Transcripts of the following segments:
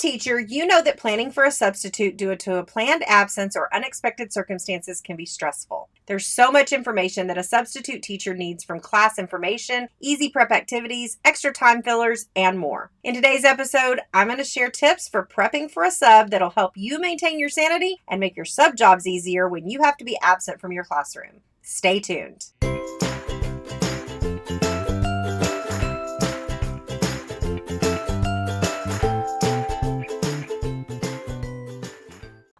teacher, you know that planning for a substitute due to a planned absence or unexpected circumstances can be stressful. There's so much information that a substitute teacher needs, from class information, easy prep activities, extra time fillers, and more. In today's episode, I'm going to share tips for prepping for a sub that'll help you maintain your sanity and make your sub jobs easier when you have to be absent from your classroom. Stay tuned.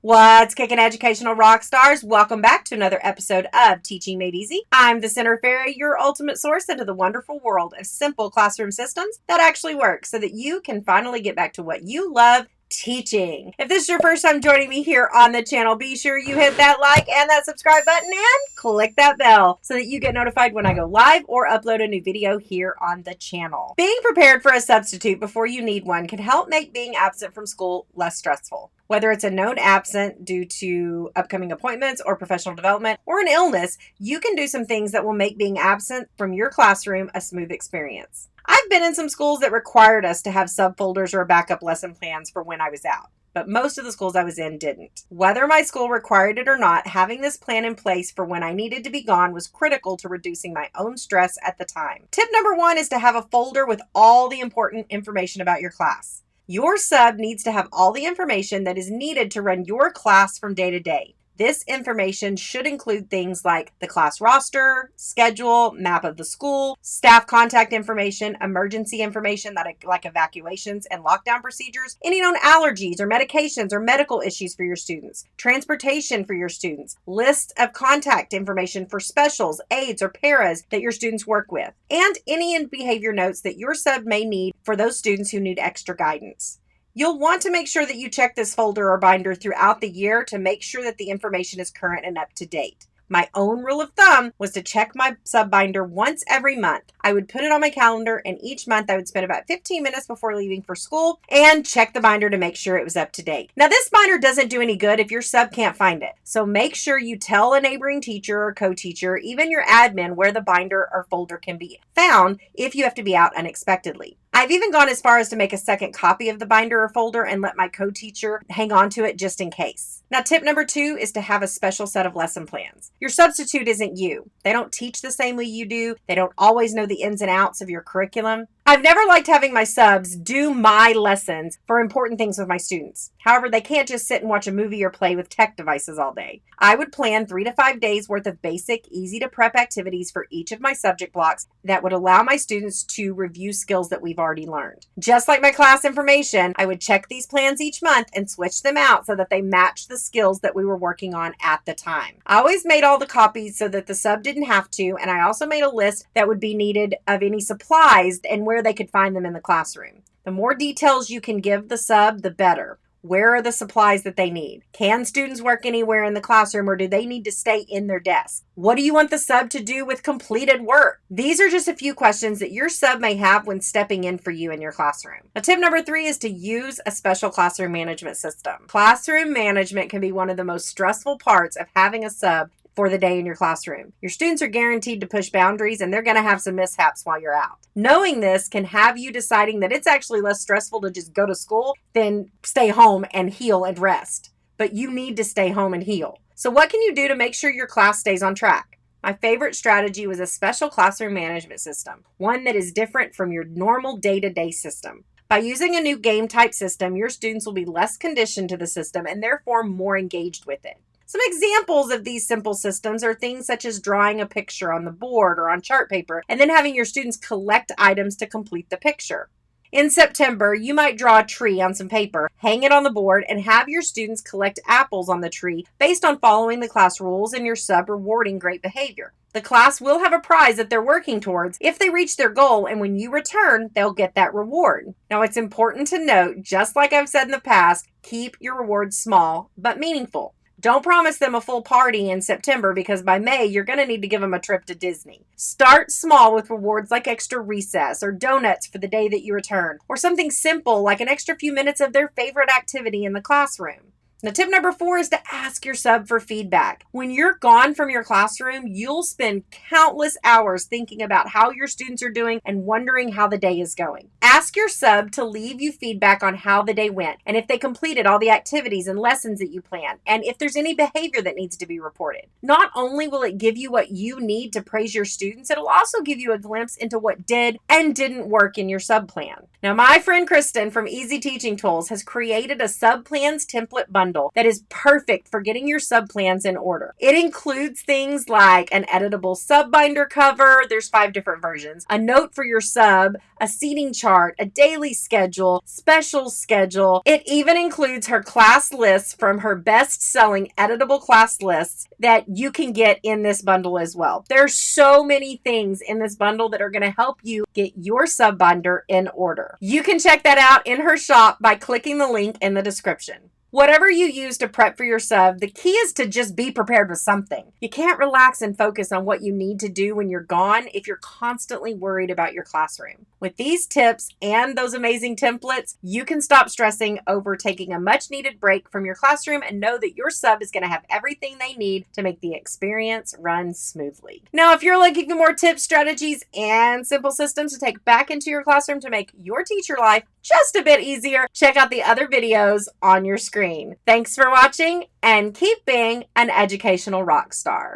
What's kicking, educational rock stars? Welcome back to another episode of Teaching Made Easy. I'm the Center Fairy, your ultimate source into the wonderful world of simple classroom systems that actually work so that you can finally get back to what you love: teaching. If this is your first time joining me here on the channel, be sure you hit that like and that subscribe button and click that bell so that you get notified when I go live or upload a new video here on the channel. Being prepared for a substitute before you need one can help make being absent from school less stressful. Whether it's a known absent due to upcoming appointments or professional development or an illness, you can do some things that will make being absent from your classroom a smooth experience. I've been in some schools that required us to have subfolders or backup lesson plans for when I was out, but most of the schools I was in didn't. Whether my school required it or not, having this plan in place for when I needed to be gone was critical to reducing my own stress at the time. Tip number 1 is to have a folder with all the important information about your class. Your sub needs to have all the information that is needed to run your class from day to day. This information should include things like the class roster, schedule, map of the school, staff contact information, emergency information like evacuations and lockdown procedures, any known allergies or medications or medical issues for your students, transportation for your students, list of contact information for specials, aides, or paras that your students work with, and any behavior notes that your sub may need for those students who need extra guidance. You'll want to make sure that you check this folder or binder throughout the year to make sure that the information is current and up to date. My own rule of thumb was to check my sub binder once every month. I would put it on my calendar, and each month I would spend about 15 minutes before leaving for school and check the binder to make sure it was up to date. Now, this binder doesn't do any good if your sub can't find it. So make sure you tell a neighboring teacher or co-teacher, even your admin, where the binder or folder can be found if you have to be out unexpectedly. I've even gone as far as to make a second copy of the binder or folder and let my co-teacher hang on to it just in case. Now, tip number 2 is to have a special set of lesson plans. Your substitute isn't you. They don't teach the same way you do. They don't always know the ins and outs of your curriculum. I've never liked having my subs do my lessons for important things with my students. However, they can't just sit and watch a movie or play with tech devices all day. I would plan 3 to 5 days worth of basic, easy to prep activities for each of my subject blocks that would allow my students to review skills that we've already learned. Just like my class information, I would check these plans each month and switch them out so that they matched the skills that we were working on at the time. I always made all the copies so that the sub didn't have to, and I also made a list that would be needed of any supplies and where they could find them in the classroom. The more details you can give the sub, the better. Where are the supplies that they need? Can students work anywhere in the classroom, or do they need to stay in their desk? What do you want the sub to do with completed work? These are just a few questions that your sub may have when stepping in for you in your classroom. Now, tip number 3 is to use a special classroom management system. Classroom management can be one of the most stressful parts of having a sub for the day in your classroom. Your students are guaranteed to push boundaries, and they're going to have some mishaps while you're out. Knowing this can have you deciding that it's actually less stressful to just go to school than stay home and heal and rest. But you need to stay home and heal. So what can you do to make sure your class stays on track? My favorite strategy was a special classroom management system, one that is different from your normal day-to-day system. By using a new game type system, your students will be less conditioned to the system and therefore more engaged with it. Some examples of these simple systems are things such as drawing a picture on the board or on chart paper and then having your students collect items to complete the picture. In September, you might draw a tree on some paper, hang it on the board, and have your students collect apples on the tree based on following the class rules and your sub rewarding great behavior. The class will have a prize that they're working towards if they reach their goal, and when you return, they'll get that reward. Now, it's important to note, just like I've said in the past, keep your rewards small but meaningful. Don't promise them a full party in September because by May, you're going to need to give them a trip to Disney. Start small with rewards like extra recess or donuts for the day that you return, or something simple like an extra few minutes of their favorite activity in the classroom. Now, tip number 4 is to ask your sub for feedback. When you're gone from your classroom, you'll spend countless hours thinking about how your students are doing and wondering how the day is going. Ask your sub to leave you feedback on how the day went and if they completed all the activities and lessons that you planned, and if there's any behavior that needs to be reported. Not only will it give you what you need to praise your students, it'll also give you a glimpse into what did and didn't work in your sub plan. Now, my friend Kristen from Easy Teaching Tools has created a sub plans template bundle that is perfect for getting your sub plans in order. It includes things like an editable sub binder cover, there's 5 different versions, a note for your sub, a seating chart, a daily schedule, special schedule. It even includes her class lists from her best-selling editable class lists that you can get in this bundle as well. There's so many things in this bundle that are going to help you get your sub binder in order. You can check that out in her shop by clicking the link in the description. Whatever you use to prep for your sub, the key is to just be prepared with something. You can't relax and focus on what you need to do when you're gone if you're constantly worried about your classroom. With these tips and those amazing templates, you can stop stressing over taking a much needed break from your classroom and know that your sub is going to have everything they need to make the experience run smoothly. Now, if you're looking for more tips, strategies, and simple systems to take back into your classroom to make your teacher life just a bit easier, check out the other videos on your screen. Thanks for watching and keep being an educational rock star.